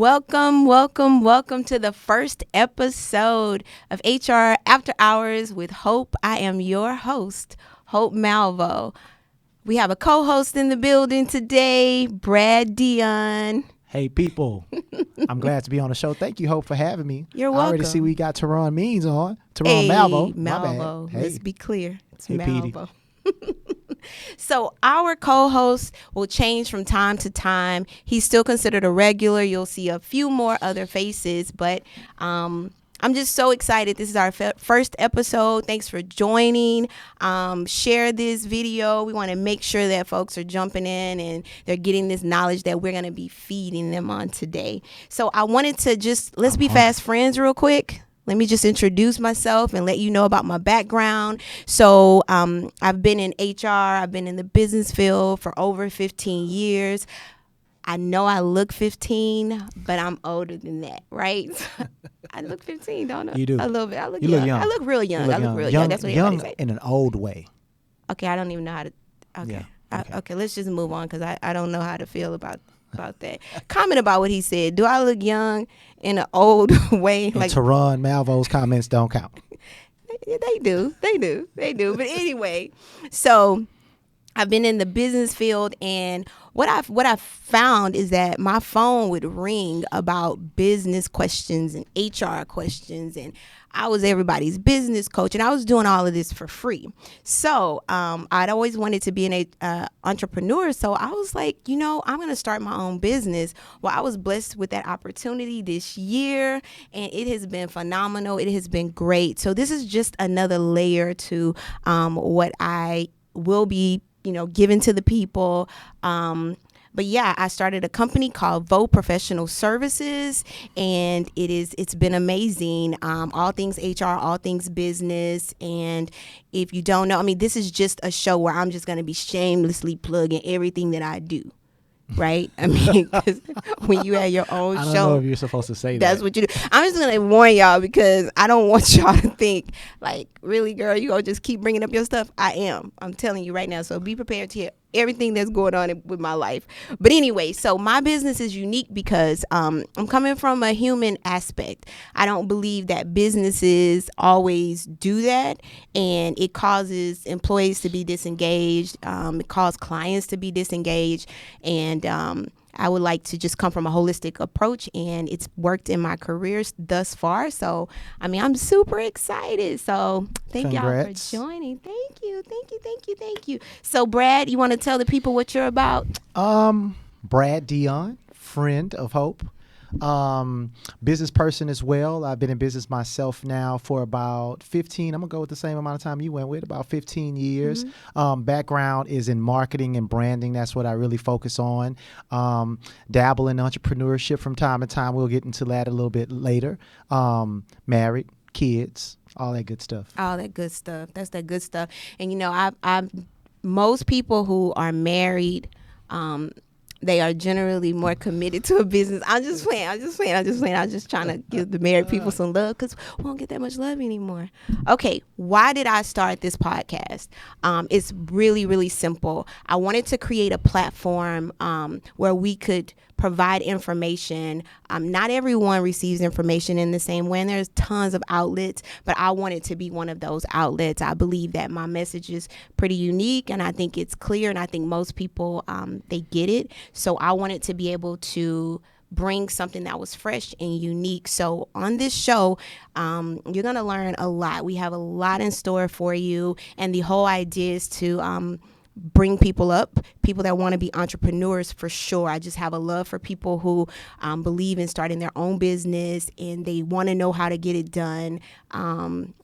Welcome to the first episode of HR After Hours with Hope. I am your host, Hope Malvo. We have a co-host in the building today, Brad Dion. Hey, people. I'm glad to be on the show. Thank you, Hope, for having me. You're welcome. I already see we got Teron Means on. Teron Hey, Malvo. Malvo. My bad. Let's be clear. It's Hey, Malvo. So our co-host will change from time to time. He's still considered a regular. You'll see a few more other faces, but I'm just so excited. This is our first episode. Thanks for joining. Share this video. We want to make sure that folks are jumping in and they're getting this knowledge that we're going to be feeding them on today. So I wanted to let's be fast friends real quick. Let me just introduce myself and let you know about my background. So I've been in HR. I've been in the business field for over 15 years. I know I look 15, but I'm older than that, right? I look 15, don't I? You do. A little bit. I look You young. look young. I look real young. You I look look real young. young. That's what young everybody say. in an old way. Okay, I don't even know how to. Okay. Yeah, Okay, let's just move on because I don't know how to feel about that. Comment about what he said. Do I look young in an old way? And Teron Malvo's comments don't count. Yeah, they do. But anyway, so I've been in the business field, and what I've found is that my phone would ring about business questions and HR questions, and I was everybody's business coach, and I was doing all of this for free. So I'd always wanted to be an entrepreneur, so I was like, I'm going to start my own business. Well, I was blessed with that opportunity this year, and it has been phenomenal. It has been great. So this is just another layer to what I will be given to the people. But yeah, I started a company called Vo Professional Services, and it's been amazing. All things HR, all things business. And if you don't know, this is just a show where I'm just going to be shamelessly plugging everything that I do. Right? 'Cause when you have your own show, I don't know if you're supposed to say that's that. what you do. I'm just going to warn y'all because I don't want y'all to think like, really, girl, you going to just keep bringing up your stuff. I am. I'm telling you right now. So be prepared to hear everything that's going on with my life. But anyway, so my business is unique because I'm coming from a human aspect. I don't believe that businesses always do that, and it causes employees to be disengaged. It causes clients to be disengaged, and I would like to just come from a holistic approach, and it's worked in my career thus far. So, I'm super excited. So thank Congrats. y'all for joining. Thank you. So Brad, you want to tell the people what you're about? Brad Dion, friend of Hope. Business person as well. I've been in business myself now for about 15. I'm gonna go with the same amount of time you went with, about 15 years. Background is in marketing and branding. That's what I really focus on. Dabble in entrepreneurship from time to time. We'll get into that a little bit later. Married, kids, all that good stuff. All that good stuff. That's that good stuff. And I most people who are married, they are generally more committed to a business. I'm just playing. I'm just trying to give the married people some love because we don't get that much love anymore. Okay, why did I start this podcast? It's really, really simple. I wanted to create a platform where we could provide information. Not everyone receives information in the same way, and there's tons of outlets, but I wanted to be one of those outlets. I believe that my message is pretty unique, and I think it's clear, and I think most people, they get it. So I wanted to be able to bring something that was fresh and unique. So on this show, you're going to learn a lot. We have a lot in store for you, and the whole idea is to bring people up, people that want to be entrepreneurs for sure. I just have a love for people who believe in starting their own business and they want to know how to get it done.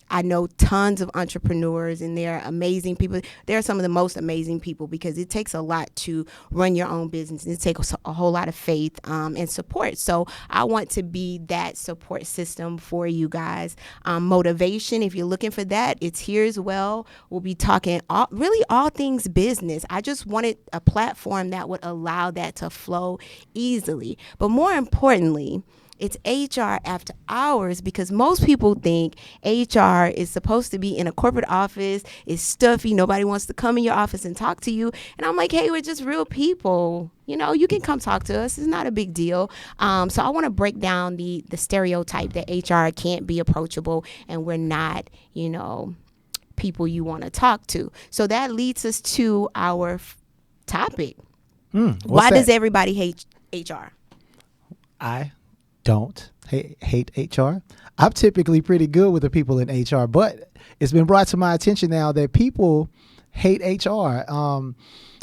I know tons of entrepreneurs, and they're amazing people. They're some of the most amazing people because it takes a lot to run your own business. It takes a whole lot of faith and support. So I want to be that support system for you guys. Motivation, if you're looking for that, it's here as well. We'll be talking all things business. I just wanted a platform that would allow that to flow easily. But more importantly, It's HR after hours, because most people think HR is supposed to be in a corporate office. It's stuffy. Nobody wants to come in your office and talk to you. And I'm like, hey, we're just real people. You know, you can come talk to us. It's not a big deal. So I want to break down the stereotype that HR can't be approachable and we're not, you know, people you want to talk to. So that leads us to our topic. Why does everybody hate HR? I don't hate HR. I'm typically pretty good with the people in HR, but it's been brought to my attention now that people hate HR.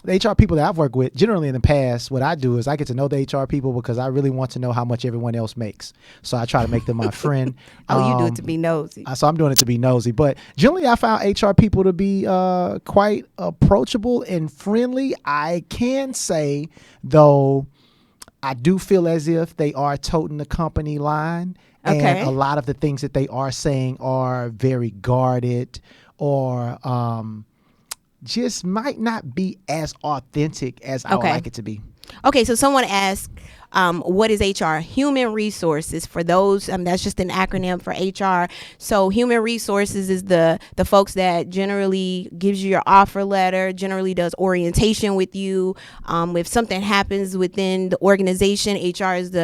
The HR people that I've worked with, generally in the past, what I do is I get to know the HR people because I really want to know how much everyone else makes. So I try to make them my friend. You do it to be nosy. So I'm doing it to be nosy. But generally, I found HR people to be quite approachable and friendly. I can say, though, I do feel as if they are toting the company line. Okay. And a lot of the things that they are saying are very guarded or just might not be as authentic as I would like it to be. Okay, so someone asked, what is HR? Human resources. For those, that's just an acronym for HR. So human resources is the folks that generally gives you your offer letter, generally does orientation with you. If something happens within the organization, HR is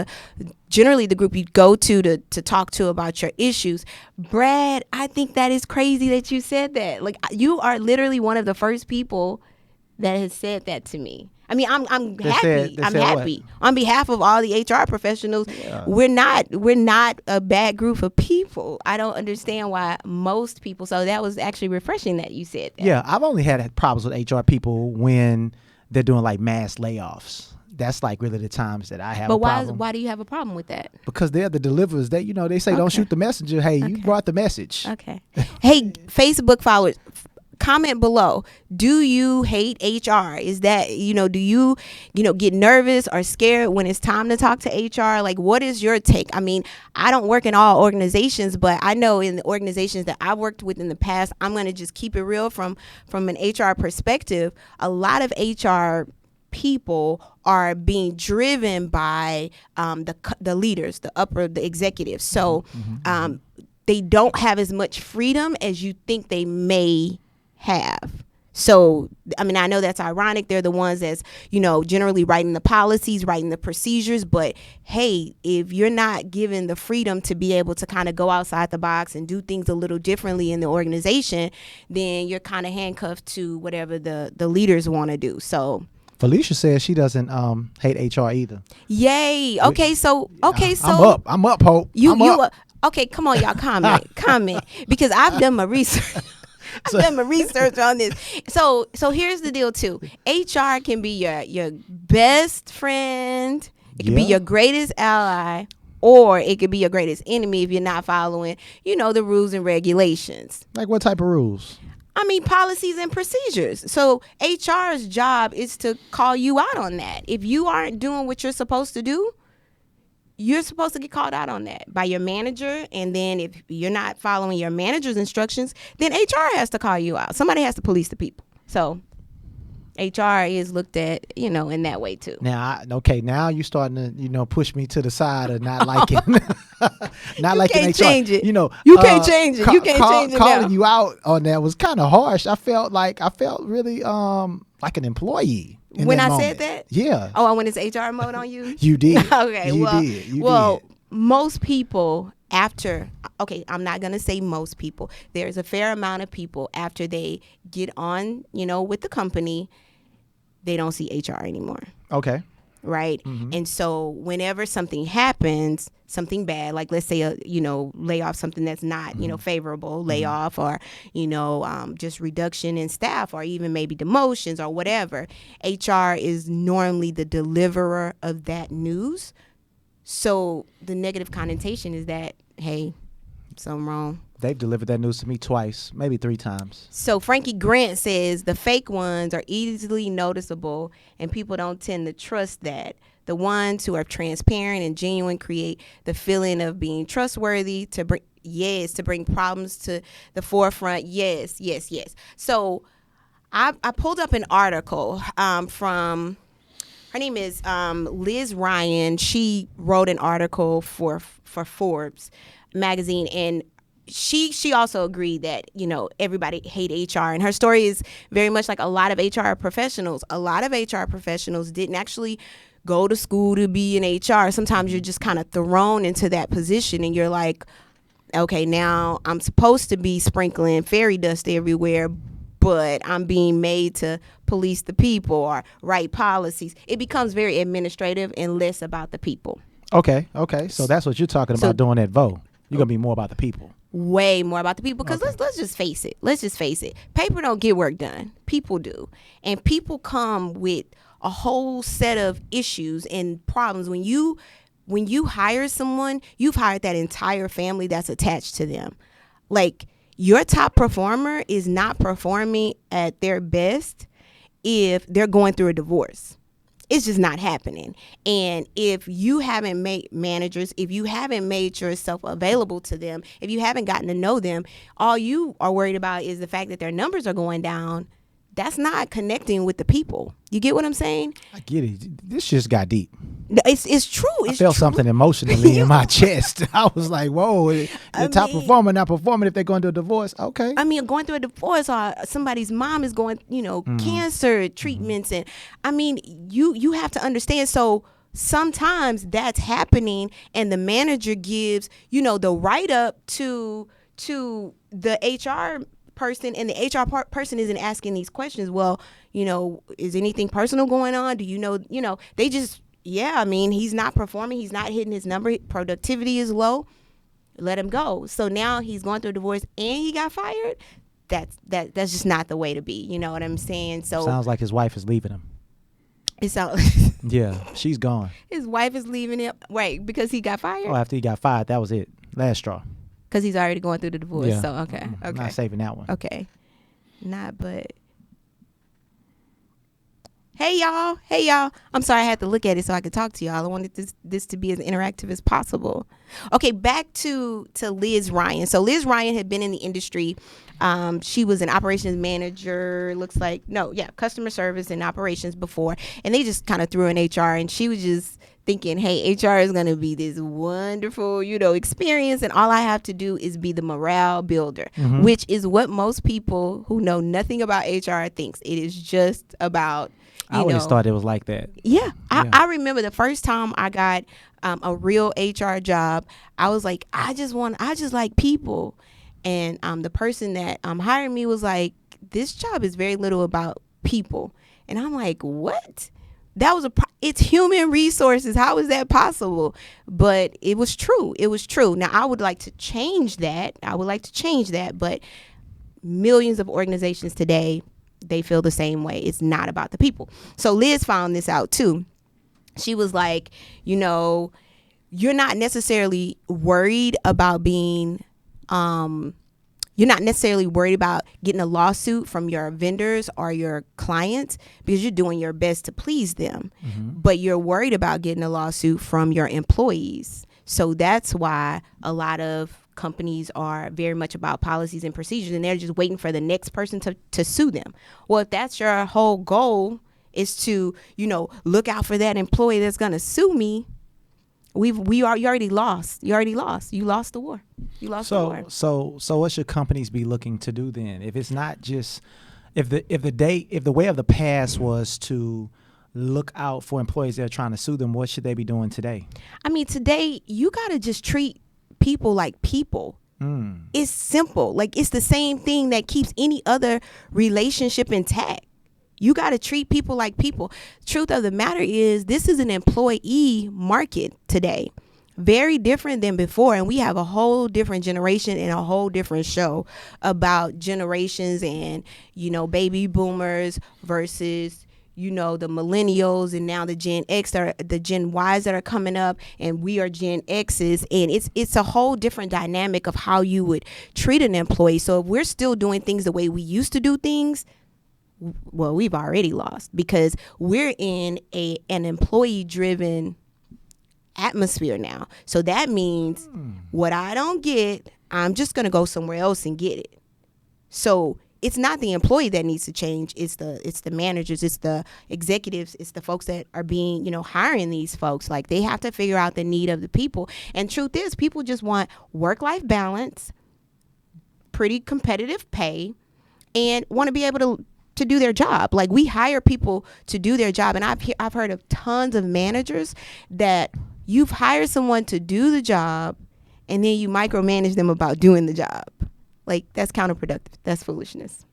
generally the group you go to talk to about your issues. Brad, I think that is crazy that you said that. Like, you are literally one of the first people that has said that to me. I mean, I'm happy. I'm happy on behalf of all the HR professionals. Yeah. We're not a bad group of people. I don't understand why most people. So that was actually refreshing that you said that. Yeah, I've only had problems with HR people when they're doing like mass layoffs. That's like really the times that I have a problem. But why do you have a problem with that? Because they're the deliverers. They, they say don't shoot the messenger. Hey, you brought the message. Okay. Hey, Facebook followers, comment below. Do you hate HR? Is that, do you get nervous or scared when it's time to talk to HR? Like, what is your take? I mean, I don't work in all organizations, but I know in the organizations that I've worked with in the past, I'm going to just keep it real from an HR perspective. A lot of HR people are being driven by the leaders, the executives. So they don't have as much freedom as you think they may have. So, I mean, I know that's ironic. They're the ones that's, generally writing the policies, writing the procedures. But hey, if you're not given the freedom to be able to kind of go outside the box and do things a little differently in the organization, then you're kind of handcuffed to whatever the leaders want to do. So Felicia says she doesn't hate HR either. Yay. Okay, so I'm up, Hope. Okay, come on, y'all, comment because I've done my research. I've done my research on this. So here's the deal too. HR can be your best friend. It can be your greatest ally, or it could be your greatest enemy if you're not following, the rules and regulations. Like what type of rules? I mean, policies and procedures. So HR's job is to call you out on that. If you aren't doing what you're supposed to do, you're supposed to get called out on that by your manager. And then if you're not following your manager's instructions, then HR has to call you out. Somebody has to police the people. So HR is looked at, in that way too. Now you're starting to, push me to the side of not liking, not liking HR. You can't change it. You can't change it. You can't change it. Calling you out on that was kind of harsh. I felt really like an employee. When I said that? Yeah. Oh, when it's HR mode on you? You did. Okay. You did. Most people I'm not going to say most people. There's a fair amount of people after they get on, with the company, they don't see HR anymore. Okay. Right. Mm-hmm. And so whenever something happens, something bad, like let's say, layoff, something that's not, favorable, layoff or, just reduction in staff or even maybe demotions or whatever, HR is normally the deliverer of that news. So the negative connotation is that, hey, something wrong. They've delivered that news to me twice, maybe 3 times. So Frankie Grant says the fake ones are easily noticeable and people don't tend to trust that. The ones who are transparent and genuine create the feeling of being trustworthy to bring problems to the forefront. Yes. So I pulled up an article from Her name is Liz Ryan. She wrote an article for Forbes magazine, and she also agreed that, you know, everybody hate HR, and her story is very much like a lot of HR professionals. A lot of HR professionals didn't actually go to school to be in HR. Sometimes you're just kind of thrown into that position, and you're like, okay, now I'm supposed to be sprinkling fairy dust everywhere, but I'm being made to police the people or write policies. It becomes very administrative and less about the people. Okay. So that's what you're talking about doing at Vogue. You're gonna be more about the people. Way more about the people, because let's just face it. Paper don't get work done. People do, and people come with a whole set of issues and problems. When you hire someone, you've hired that entire family that's attached to them. Like, your top performer is not performing at their best if they're going through a divorce. It's just not happening. And if you haven't made managers, if you haven't made yourself available to them, if you haven't gotten to know them, all you are worried about is the fact that their numbers are going down. That's not connecting with the people. You get what I'm saying? I get it. This just got deep. It's true. I felt something emotionally in my chest. I was like, whoa, the top performer not performing if they're going through a divorce. Okay. I mean, going through a divorce, or somebody's mom is going, cancer treatments. And I mean, you have to understand. So sometimes that's happening, and the manager gives, the write up to the HR person, and the HR person isn't asking these questions. Well, is anything personal going on? Do you know, they just, I mean, he's not performing. He's not hitting his number. Productivity is low. Let him go. So now he's going through a divorce and he got fired. That's just not the way to be. You know what I'm saying? So sounds like his wife is leaving him. It sounds yeah, she's gone. His wife is leaving him. Right, because he got fired? Oh, after he got fired, that was it. Last straw. Because he's already going through the divorce. Yeah. So, okay. I'm not saving that one. Okay. But... Hey y'all. I'm sorry I had to look at it so I could talk to y'all. I wanted this to be as interactive as possible. Okay, back to Liz Ryan. So Liz Ryan had been in the industry. She was an operations manager, customer service and operations before. And they just kind of threw in HR, and she was just thinking, hey, HR is going to be this wonderful, experience, and all I have to do is be the morale builder, which is what most people who know nothing about HR thinks. It is just about... I always thought it was like that. Yeah. I remember the first time I got a real HR job, I was like, I just like people. And the person that hired me was like, this job is very little about people. And I'm like, what? That was it's human resources. How is that possible? But it was true. Now, I would like to change that. But millions of organizations today, they feel the same way. It's not about the people. So Liz found this out too. She was like, you're not necessarily worried about being, you're not necessarily worried about getting a lawsuit from your vendors or your clients because you're doing your best to please them. But you're worried about getting a lawsuit from your employees. So that's why a lot of companies are very much about policies and procedures, and they're just waiting for the next person to sue them. Well, if that's your whole goal, is to, look out for that employee that's going to sue me, you already lost. You lost the war. So what should companies be looking to do then? If it's not just, if the way of the past was to look out for employees that are trying to sue them, what should they be doing today? I mean, today you got to just treat people like people. It's simple. Like, it's the same thing that keeps any other relationship intact. You got to treat people like people. Truth of the matter is, this is an employee market today. Very different than before. And we have a whole different generation and a whole different show about generations and, baby boomers versus, the millennials, and now the Gen X, the Gen Ys that are coming up, and we are Gen X's, and it's a whole different dynamic of how you would treat an employee. So if we're still doing things the way we used to do things, well, we've already lost, because we're in an employee-driven atmosphere now. So that means what I don't get, I'm just going to go somewhere else and get it. So it's not the employee that needs to change. It's the managers, it's the executives, it's the folks that are being, hiring these folks. Like, they have to figure out the need of the people. And truth is, people just want work-life balance, pretty competitive pay, and want to be able to do their job. Like, we hire people to do their job. And I've heard of tons of managers that you've hired someone to do the job and then you micromanage them about doing the job. Like, that's counterproductive. That's foolishness.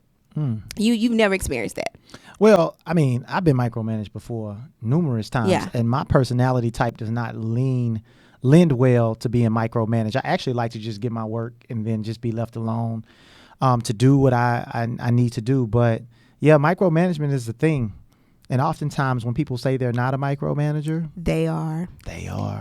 You've never experienced that. Well, I mean, I've been micromanaged before numerous times, and my personality type does not lend well to being micromanaged. I actually like to just get my work and then just be left alone to do what I need to do. But yeah, micromanagement is the thing. And oftentimes when people say they're not a micromanager, they are.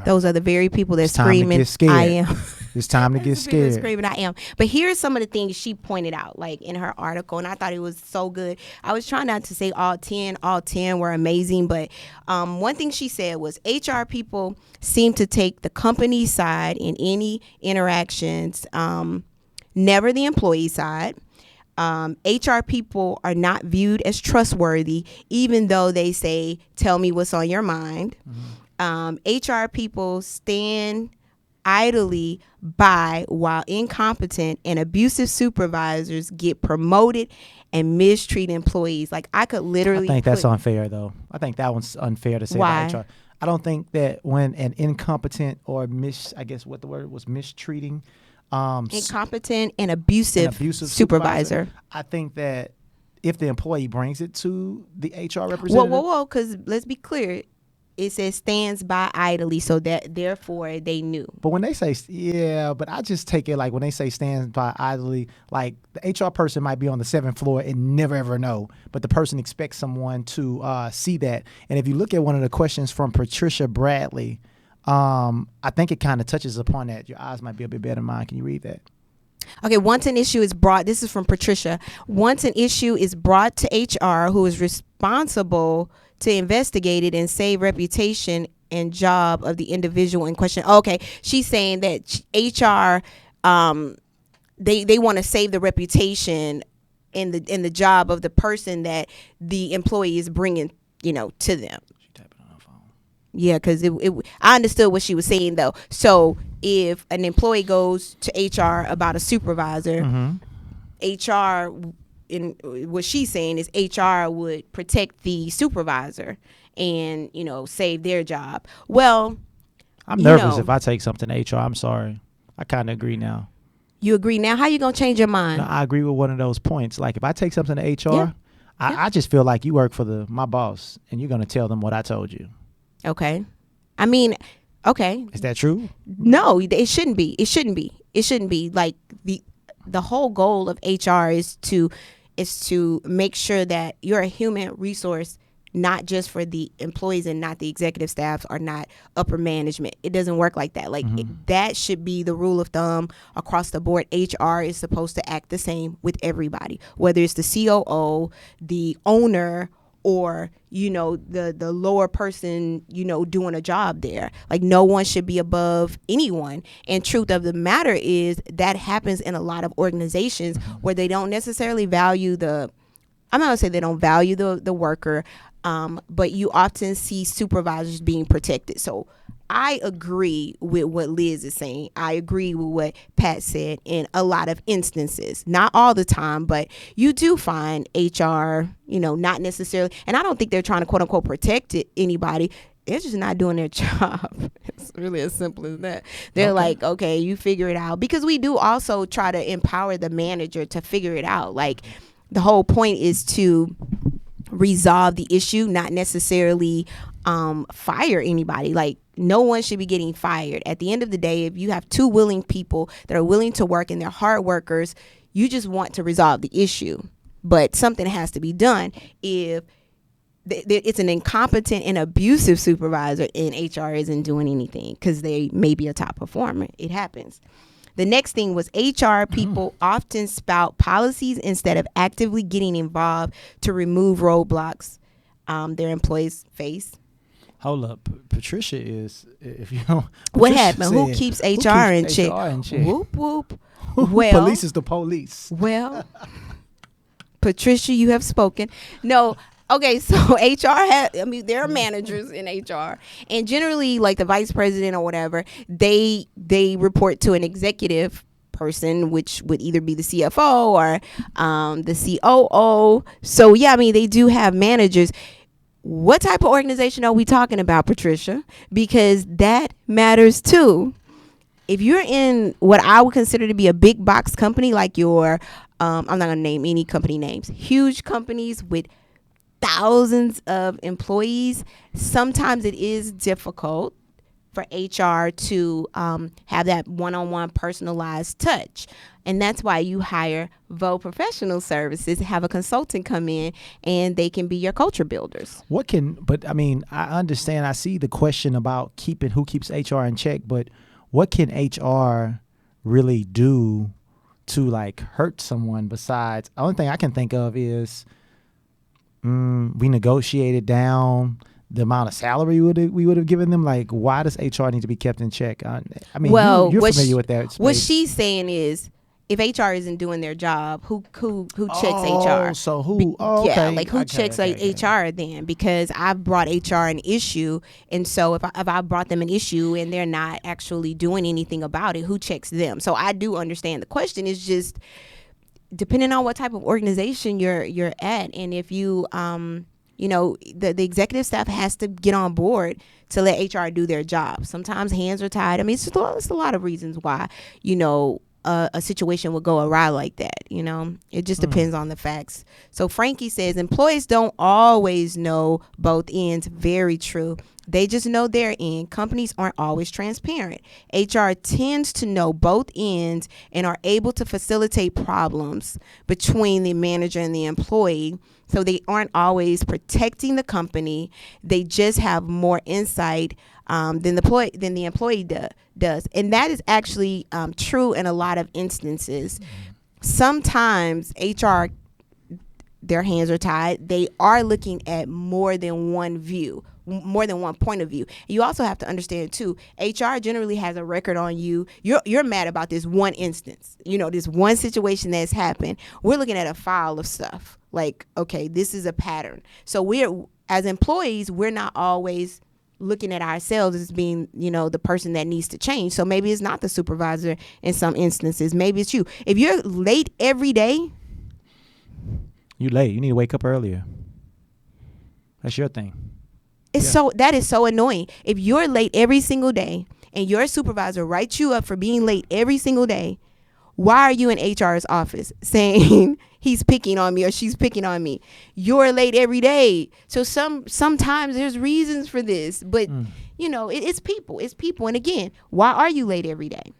Those are the very people that screaming, I am. It's time to get scared. Screaming, I am. But here's some of the things she pointed out, like in her article, and I thought it was so good. I was trying not to say all 10 were amazing, but one thing she said was HR people seem to take the company side in any interactions, never the employee side. HR people are not viewed as trustworthy, even though they say, tell me what's on your mind. HR people stand idly by while incompetent and abusive supervisors get promoted and mistreat employees. Like, I could literally I think that's unfair, though. I think that one's unfair to say about HR. I don't think that when an incompetent or mistreating incompetent and abusive supervisor. I think that if the employee brings it to the HR representative. Whoa, because let's be clear. It says stands by idly, so that therefore they knew. But when they say, but I just take it like when they say stands by idly, like the HR person might be on the 7th floor and never ever know, but the person expects someone to see that. And if you look at one of the questions from Patricia Bradley, I think it kind of touches upon that. Your eyes might be a bit better than mine. Can you read that? Okay, once an issue is brought, this is from Patricia. Once an issue is brought to HR, who is responsible to investigate it and save reputation and job of the individual in question. Okay, she's saying that HR, they want to save the reputation and the job of the person that the employee is bringing, to them. Yeah, because I understood what she was saying, though. So if an employee goes to HR about a supervisor, HR, in what she's saying is HR would protect the supervisor and, save their job. Well, I'm nervous if I take something to HR. I'm sorry. I kind of agree now. You agree now? How you going to change your mind? No, I agree with one of those points. Like, if I take something to HR, I just feel like you work for my boss and you're going to tell them what I told you. Okay. I mean, okay. Is that true? No, it shouldn't be. It shouldn't be. It shouldn't be. Like, the whole goal of HR is to make sure that you're a human resource, not just for the employees and not the executive staff or not upper management. It doesn't work like that. Like, that should be the rule of thumb across the board. HR is supposed to act the same with everybody, whether it's the COO, the owner, or, the lower person, doing a job there. Like, no one should be above anyone. And truth of the matter is that happens in a lot of organizations where they don't necessarily value I'm not going to say they don't value the worker, but you often see supervisors being protected. So I agree with what Liz is saying. I agree with what Pat said in a lot of instances. Not all the time, but you do find HR, not necessarily. And I don't think they're trying to, quote unquote, protect anybody. They're just not doing their job. It's really as simple as that. They're like, okay, you figure it out. Because we do also try to empower the manager to figure it out. Like, the whole point is to resolve the issue, not necessarily fire anybody. Like, no one should be getting fired. At the end of the day, if you have two willing people that are willing to work and they're hard workers, you just want to resolve the issue. But something has to be done. If it's an incompetent and abusive supervisor and HR isn't doing anything because they may be a top performer, it happens. The next thing was HR people often spout policies instead of actively getting involved to remove roadblocks their employees face. Hold up. Patricia is, if you know. What happened? Who keeps HR in check? HR in check? Whoop, whoop. Well, police is the police. Well, Patricia, you have spoken. No. Okay, so they're managers in HR, and generally, like the vice president or whatever, they report to an executive person, which would either be the CFO or the COO. So yeah, I mean, they do have managers. What type of organization are we talking about, Patricia? Because that matters too. If you're in what I would consider to be a big box company, like your, I'm not going to name any company names, huge companies with thousands of employees, sometimes it is difficult for HR to have that one-on-one personalized touch. And that's why you hire Vo Professional Services, have a consultant come in, and they can be your culture builders. But I mean, I understand, I see the question about who keeps HR in check, but what can HR really do to like hurt someone besides, the only thing I can think of is we negotiated down the amount of salary we would have given them. Like, why does HR need to be kept in check? I mean, well, you're familiar with that space. What she's saying is, if HR isn't doing their job, who checks HR? So who? Okay. Yeah, like who checks HR then? Because I've brought HR an issue, and so if I brought them an issue and they're not actually doing anything about it, who checks them? So I do understand. The question is just depending on what type of organization you're at, and if you the executive staff has to get on board to let HR do their job. Sometimes hands are tied. I mean, it's a lot of reasons why a situation would go awry like that. It just depends on the facts. So Frankie says employees don't always know both ends. Very true. They just know their end. Companies aren't always transparent. HR tends to know both ends and are able to facilitate problems between the manager and the employee. So they aren't always protecting the company. They just have more insight than the employee does. And that is actually true in a lot of instances. Sometimes HR, their hands are tied. They are looking at more than one view, more than one point of view. You also have to understand too, HR generally has a record on you. You're mad about this one instance, this one situation that's happened. We're looking at a file of stuff. Like, okay, this is a pattern. So as employees, we're not always looking at ourselves as being, the person that needs to change. So maybe it's not the supervisor in some instances. Maybe it's you. If you're late every day, you late. You need to wake up earlier. That's your thing. That is so annoying. If you're late every single day and your supervisor writes you up for being late every single day, why are you in HR's office saying he's picking on me or she's picking on me? You're late every day. So sometimes there's reasons for this, but it's people. It's people. And again, why are you late every day?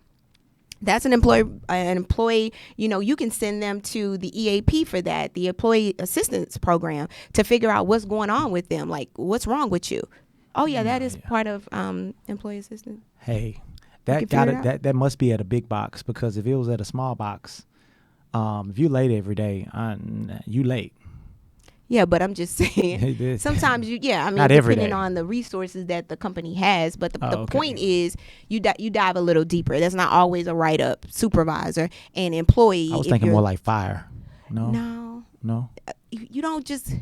That's an employee, you can send them to the EAP for that, the employee assistance program, to figure out what's going on with them. Like, what's wrong with you? Oh yeah, that is part of employee assistance. Hey, that must be at a big box, because if it was at a small box, if you're late every day, you late. Yeah, but I'm just saying, sometimes depending on the resources that the company has. But the point is, you dive a little deeper. That's not always a write-up. Supervisor and employee. I was thinking more like fire. No. You don't just.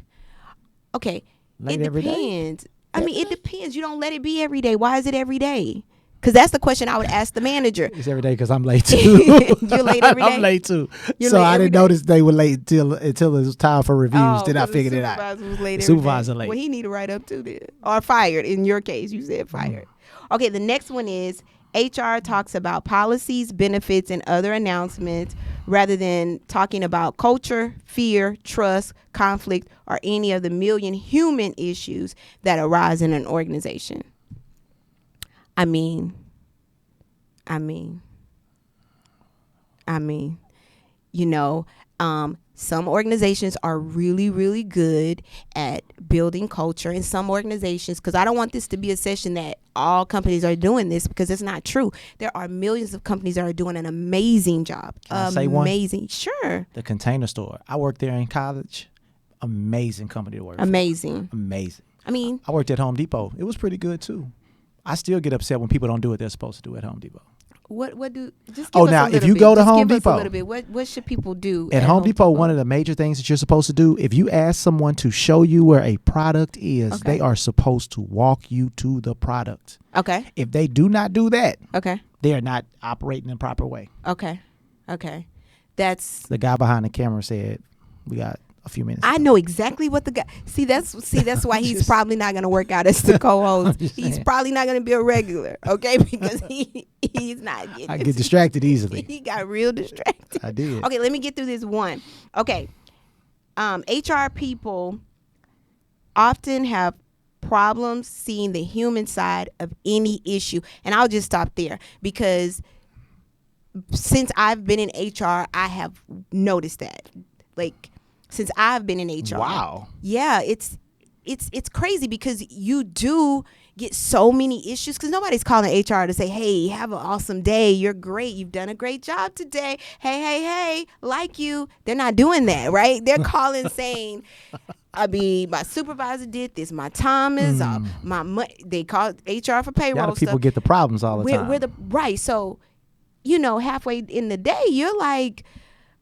Okay. Late it depends. It depends. You don't let it be every day. Why is it every day? Because that's the question I would ask the manager. It's every day because I'm late too. You're late every day? I'm late too. I didn't notice they were late until it was time for reviews. Then I figured it out. Supervisor was late. Supervisor late. Well, he need to write up too then. Or fired. In your case, you said fired. Okay, the next one is HR talks about policies, benefits, and other announcements rather than talking about culture, fear, trust, conflict, or any of the million human issues that arise in an organization. I mean, some organizations are really, really good at building culture, and some organizations, because I don't want this to be a session that all companies are doing this, because it's not true. There are millions of companies that are doing an amazing job. Can I say one? Amazing. Sure. The Container Store. I worked there in college. Amazing company to work Amazing. for. Amazing. I worked at Home Depot. It was pretty good too. I still get upset when people don't do what they're supposed to do at Home Depot. What do just give Oh, us now, a if little you bit. go to Just Home give us Depot. a little bit. What should people do At Home Depot, one of the major things that you're supposed to do, if you ask someone to show you where a product is, Okay. they are supposed to walk you to the product. Okay. If they do not do that, Okay. they are not operating in the proper way. Okay. Okay. That's The guy behind the camera said, "We got a few minutes." I know exactly what the guy. See, that's why he's Just- probably not going to work out as the co-host. just He's saying. probably not going to be a regular, okay? Because he's not getting. I get distracted easily. He got real distracted. I did. Okay, let me get through this one. Okay, HR people often have problems seeing the human side of any issue, and I'll just stop there because since I've been in HR, I have noticed that. Like, since I've been in HR, Wow. yeah, it's crazy because you do get so many issues because nobody's calling HR to say, hey, have an awesome day, you're great, you've done a great job today, hey, like you. They're not doing that, right? They're calling saying, my supervisor did this, my time is up, my money. They call HR for A payroll lot of people stuff. get the problems all the time. We're the right. So, halfway in the day, you're like,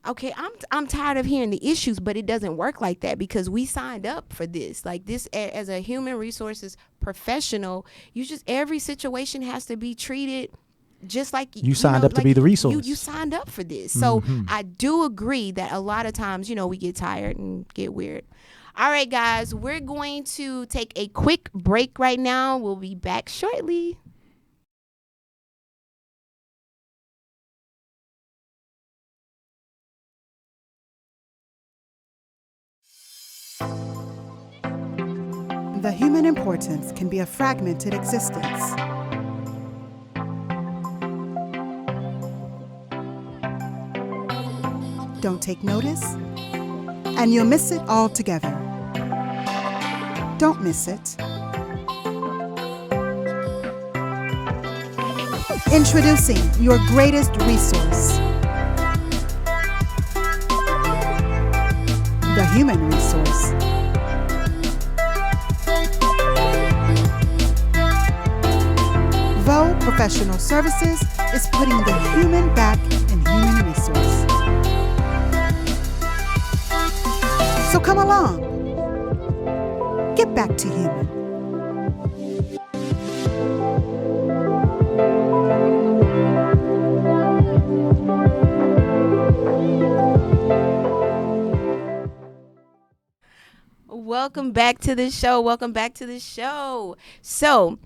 okay, I'm tired of hearing the issues, but it doesn't work like that because we signed up for this. Like this, as a human resources professional, every situation has to be treated just like You signed up to be the resource. You signed up for this. So I do agree that a lot of times, we get tired and get weird. All right, guys, we're going to take a quick break right now. We'll be back shortly. The human importance can be a fragmented existence. Don't take notice, and you'll miss it altogether. Don't miss it. Introducing your greatest resource, the human resource. Vo Professional Services is putting the human back in human resource. So come along. Get back to human. Welcome back to the show. So,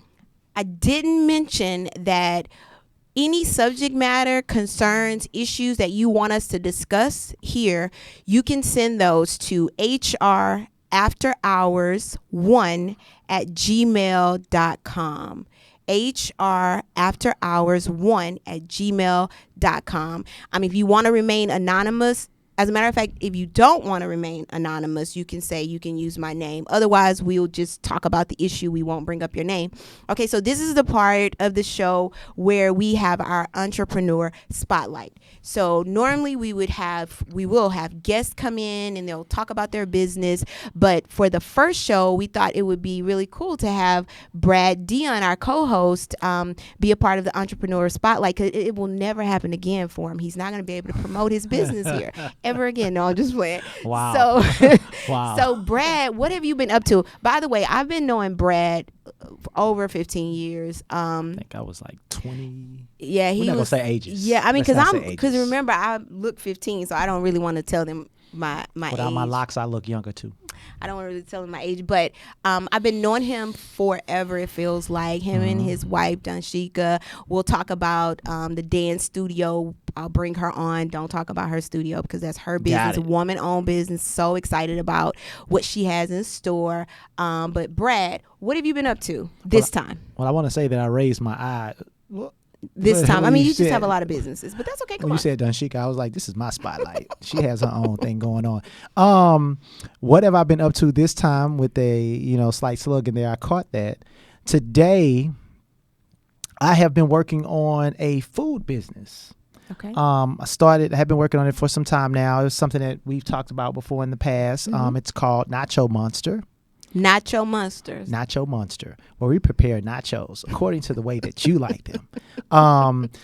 I didn't mention that any subject matter, concerns, issues that you want us to discuss here, you can send those to hrafterhours1@gmail.com. hrafterhours1@gmail.com. If you want to remain anonymous, as a matter of fact, if you don't want to remain anonymous, you can say you can use my name. Otherwise, we'll just talk about the issue. We won't bring up your name. Okay, so this is the part of the show where we have our entrepreneur spotlight. So normally we will have guests come in and they'll talk about their business. But for the first show, we thought it would be really cool to have Brad Dion, our co-host, be a part of the entrepreneur spotlight, because it will never happen again for him. He's not going to be able to promote his business here ever again. No, I'm just playing. Wow. So, Wow. So Brad, what have you been up to? By the way, I've been knowing Brad for over 15 years. I think I was like 20. Yeah, We're not gonna say ages. Yeah, Let's not say because ages. remember I look 15, so I don't really want to tell them my Without age. my locks, I look younger too. I don't want to really tell him my age, but I've been knowing him forever. It feels like him and his wife Danshika. We'll talk about the dance studio. I'll bring her on. Don't talk about her studio because that's her business, it. woman-owned business. So excited about what she has in store. But Brad, what have you been up to this time? Well, I want to say that I raised my eye. Well, This Well, time, I when mean, you you just said- have a lot of businesses, but that's okay. Come when on. you said Danshika, I was like, this is my spotlight. She has her own thing going on. What have I been up to this time with a, slight slug in there? I caught that. Today, I have been working on a food business. Okay. I have been working on it for some time now. It's something that we've talked about before in the past. It's called Nacho Monster. Nacho Monsters. Nacho Monster, where we prepare nachos according to the way that you like them.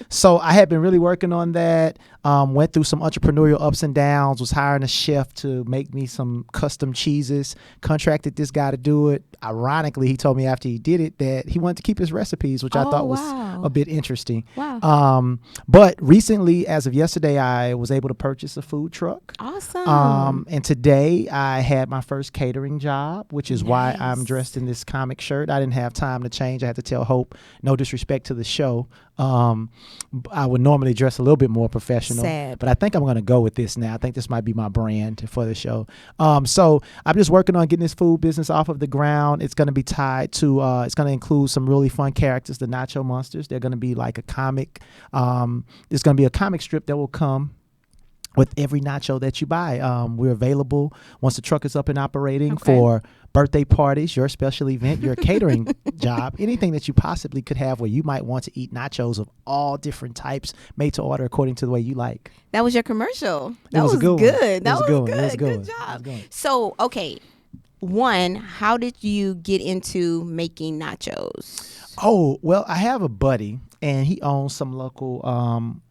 So I had been really working on that. Went through some entrepreneurial ups and downs, was hiring a chef to make me some custom cheeses, contracted this guy to do it. Ironically, he told me after he did it that he wanted to keep his recipes, which I thought was a bit interesting. Wow. But recently, as of yesterday, I was able to purchase a food truck. Awesome. And today I had my first catering job, which is why I'm dressed in this comic shirt. I didn't have time to change. I had to tell Hope, no disrespect to the show. I would normally dress a little bit more professional, Sad. but I think I'm going to go with this now. I think this might be my brand for the show. So I'm just working on getting this food business off of the ground. It's going to be tied to, it's going to include some really fun characters, the Nacho Monsters. They're going to be like a comic. There's going to be a comic strip that will come with every nacho that you buy. We're available once the truck is up and operating for birthday parties, your special event, your catering job, anything that you possibly could have where you might want to eat nachos of all different types, made to order according to the way you like. That was your commercial. That was a good one. good. That It was was a good one. good. It was a good Good one. It was a job. good one. So, okay. One, how did you get into making nachos? Oh, well, I have a buddy, and he owns some local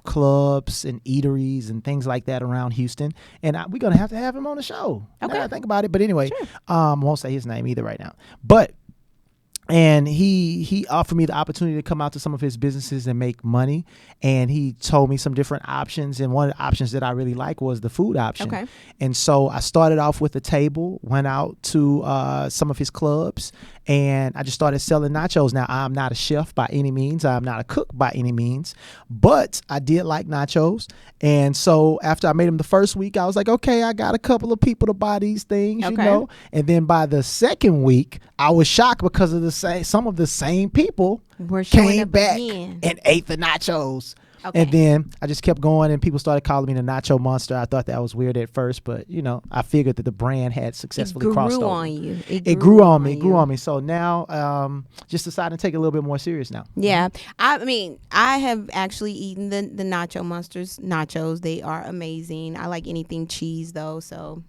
clubs and eateries and things like that around Houston. And we're going to have him on the show. Now that I think about it. But anyway, won't say his name either right now. But and he offered me the opportunity to come out to some of his businesses and make money. And he told me some different options. And one of the options that I really like was the food option. Okay. And so I started off with a table, went out to some of his clubs, and I just started selling nachos. Now, I'm not a chef by any means. I'm not a cook by any means, but I did like nachos. And so after I made them the first week, I was like, okay, I got a couple of people to buy these things, you know. And then by the second week, I was shocked because of some of the same people came back and ate the nachos. And then I just kept going, and people started calling me the Nacho Monster. I thought that was weird at first, but I figured that the brand had successfully crossed over. On you. It grew on me. It grew on me. So now, just decided to take it a little bit more serious now. Yeah, I mean, I have actually eaten the Nacho Monsters nachos. They are amazing. I like anything cheese though,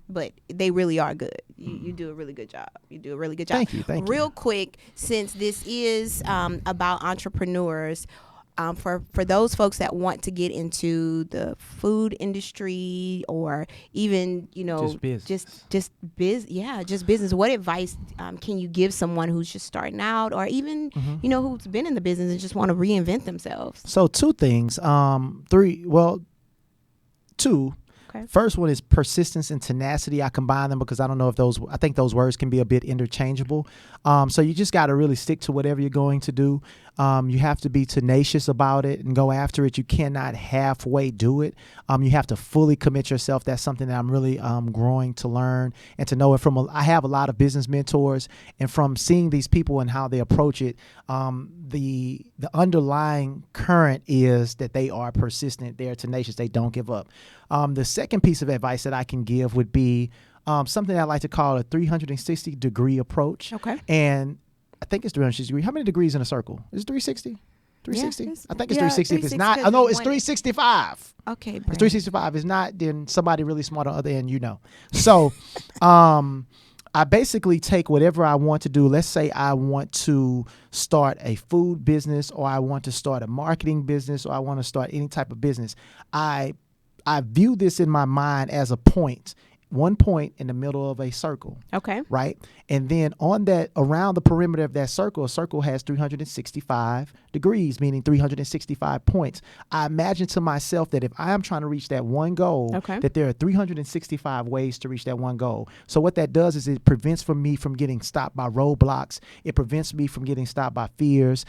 but they really are good. You do a really good job. You do a really good job. Thank you. Real quick, since this is about entrepreneurs. For those folks that want to get into the food industry or even just business, what advice can you give someone who's just starting out or even who's been in the business and just want to reinvent themselves? So two things, two. Okay. First one is persistence and tenacity. I combine them because I don't know if I think those words can be a bit interchangeable. So you just got to really stick to whatever you're going to do. You have to be tenacious about it and go after it. You cannot halfway do it. You have to fully commit yourself. That's something that I'm really growing to learn and to know. And I have a lot of business mentors, and from seeing these people and how they approach it, the underlying current is that they are persistent, they're tenacious, they don't give up. The second piece of advice that I can give would be something I like to call a 360-degree approach. Okay. And I think it's 360 degrees. How many degrees in a circle? Is it 360? 360? Yeah, I think it's 360. If it's not, I know it's 365. Okay, Brand. It's 365. If it's not, then somebody really smart on the other end, So, I basically take whatever I want to do. Let's say I want to start a food business, or I want to start a marketing business, or I want to start any type of business. I view this in my mind as one point in the middle of a circle. Okay. Right? And then around the perimeter of that circle, a circle has 365 degrees, meaning 365 points. I imagine to myself that if I am trying to reach that one goal, that there are 365 ways to reach that one goal. So what that does is it prevents me from getting stopped by roadblocks. It prevents me from getting stopped by fears.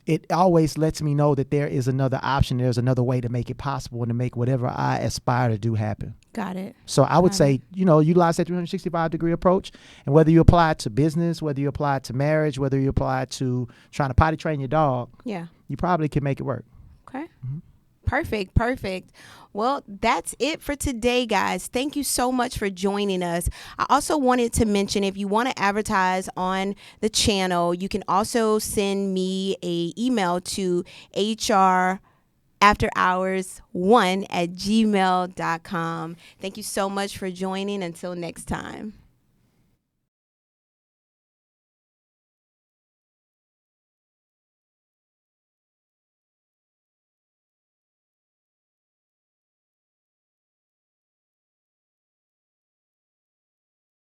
It always lets me know that there is another option. There's another way to make it possible and to make whatever I aspire to do happen. Got it. So I would say, utilize that 365-degree approach. And whether you apply it to business, whether you apply it to marriage, whether you apply it to trying to potty train your dog, you probably can make it work. Okay. Mm-hmm. Perfect. Well, that's it for today, guys. Thank you so much for joining us. I also wanted to mention, if you want to advertise on the channel, you can also send me an email to hrafterhours1@gmail.com. Thank you so much for joining. Until next time.